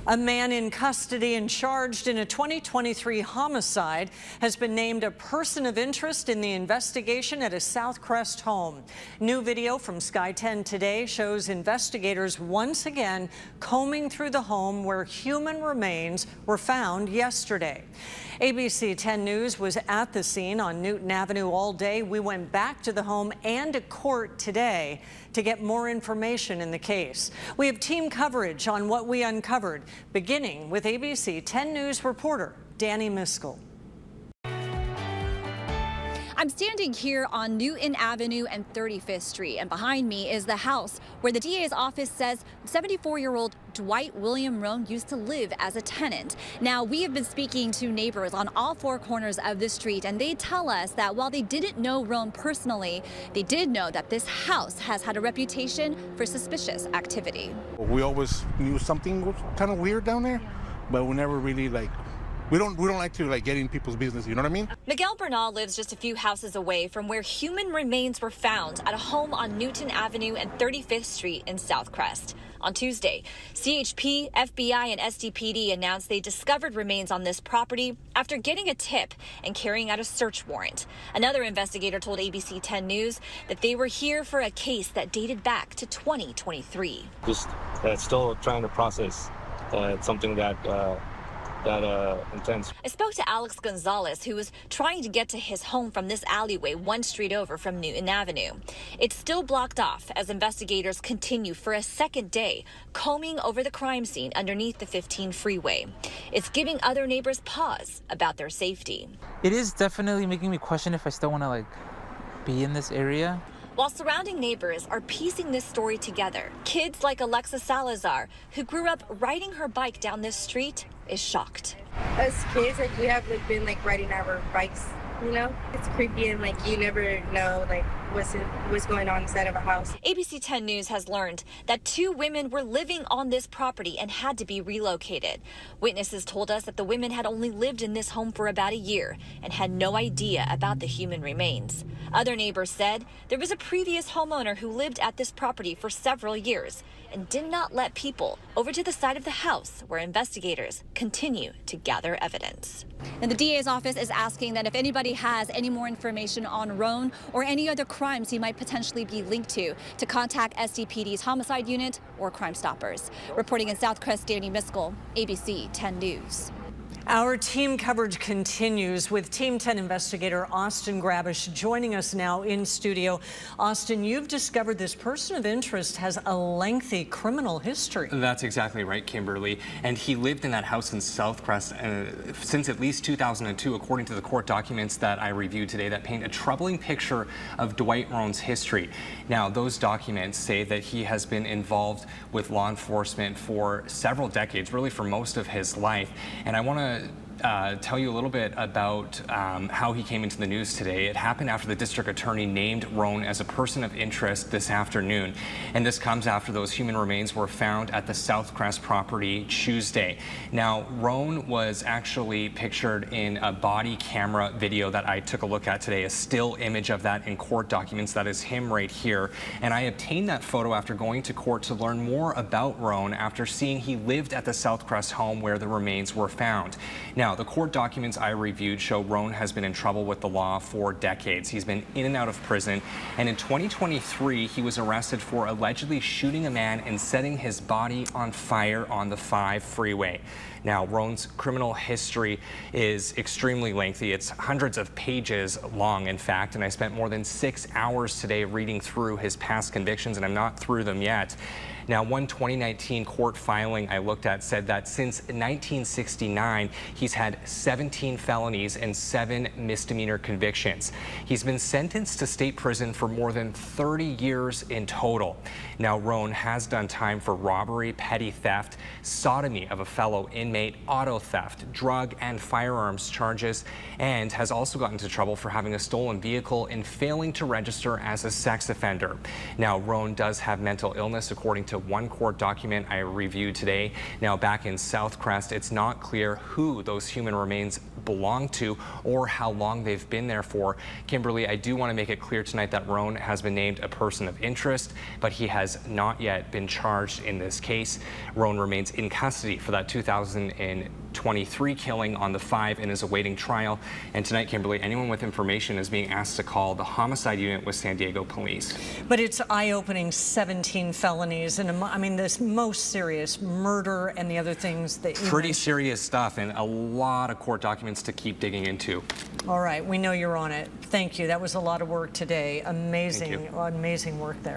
A man in custody and charged in a 2023 homicide has been named a person of interest in the investigation at a Southcrest home. New video from Sky 10 today shows investigators once again combing through the home where human remains were found yesterday. ABC 10 News was at the scene on Newton Avenue all day. We went back to the home and to court today to get more information in the case. We have team coverage on what we uncovered, beginning with ABC 10 News reporter Danny Miskell. I'm standing here on Newton Avenue and 35th Street, and behind me is the house where the DA's office says 74-year-old Dwight William Roan used to live as a tenant. Now, we have been speaking to neighbors on all four corners of the street, and they tell us that while they didn't know Roan personally, they did know that this house has had a reputation for suspicious activity. We always knew something was kind of weird down there, but we never really we don't like to get in people's business, you know what I mean? Miguel Bernal lives just a few houses away from where human remains were found at a home on Newton Avenue and 35th Street in Southcrest. On Tuesday, CHP, FBI, and SDPD announced they discovered remains on this property after getting a tip and carrying out a search warrant. Another investigator told ABC 10 News that they were here for a case that dated back to 2023. Just still trying to process. It's something that intense. I spoke to Alex Gonzalez, who was trying to get to his home from this alleyway one street over from Newton Avenue. It's still blocked off as investigators continue for a second day combing over the crime scene underneath the 15 freeway. It's giving other neighbors pause about their safety. It is definitely making me question if I still want to be in this area. While surrounding neighbors are piecing this story together, kids like Alexa Salazar, who grew up riding her bike down this street, is shocked. As kids, we have been riding our bikes, you know? It's creepy and you never know what's going on inside of a house. ABC 10 News has learned that two women were living on this property and had to be relocated. Witnesses told us that the women had only lived in this home for about a year and had no idea about the human remains. Other neighbors said there was a previous homeowner who lived at this property for several years and did not let people over to the side of the house where investigators continue to gather evidence. And the DA's office is asking that if anybody has any more information on Roan or any other crimes he might potentially be linked to contact SDPD's homicide unit or Crime Stoppers. Reporting in Southcrest, Danny Miskell, ABC 10 News. Our team coverage continues with Team 10 investigator Austin Grabish joining us now in studio. Austin, you've discovered this person of interest has a lengthy criminal history. That's exactly right, Kimberly. And he lived in that house in Southcrest since at least 2002, according to the court documents that I reviewed today that paint a troubling picture of Dwight Roan's history. Now, those documents say that he has been involved with law enforcement for several decades, really for most of his life. And I want to tell you a little bit about how he came into the news today. It happened after the district attorney named Roan as a person of interest this afternoon. And this comes after those human remains were found at the Southcrest property Tuesday. Now, Roan was actually pictured in a body camera video that I took a look at today, a still image of that in court documents. That is him right here. And I obtained that photo after going to court to learn more about Roan after seeing he lived at the Southcrest home where the remains were found. Now, the court documents I reviewed show Roan has been in trouble with the law for decades. He's been in and out of prison, and in 2023, he was arrested for allegedly shooting a man and setting his body on fire on the 5 freeway. Now, Roan's criminal history is extremely lengthy. It's hundreds of pages long, in fact, and I spent more than 6 hours today reading through his past convictions, and I'm not through them yet. Now, one 2019 court filing I looked at said that since 1969, he's had 17 felonies and 7 misdemeanor convictions. He's been sentenced to state prison for more than 30 years in total. Now, Roan has done time for robbery, petty theft, sodomy of a fellow inmate, auto theft, drug and firearms charges, and has also gotten into trouble for having a stolen vehicle and failing to register as a sex offender. Now, Roan does have mental illness, according to to one court document I reviewed today. Now, back in Southcrest, it's not clear who those human remains belong to or how long they've been there for. Kimberly, I do want to make it clear tonight that Roan has been named a person of interest, but he has not yet been charged in this case. Roan remains in custody for that 2023 killing on the 5 and is awaiting trial. And tonight, Kimberly, anyone with information is being asked to call the homicide unit with San Diego Police. But it's eye-opening, 17 felonies, and I mean this most serious murder and the other things that you Pretty mentioned. serious stuff and a lot of court documents to keep digging into. All right, we know you're on it. Thank you. That was a lot of work today. Amazing, Thank you. amazing work there.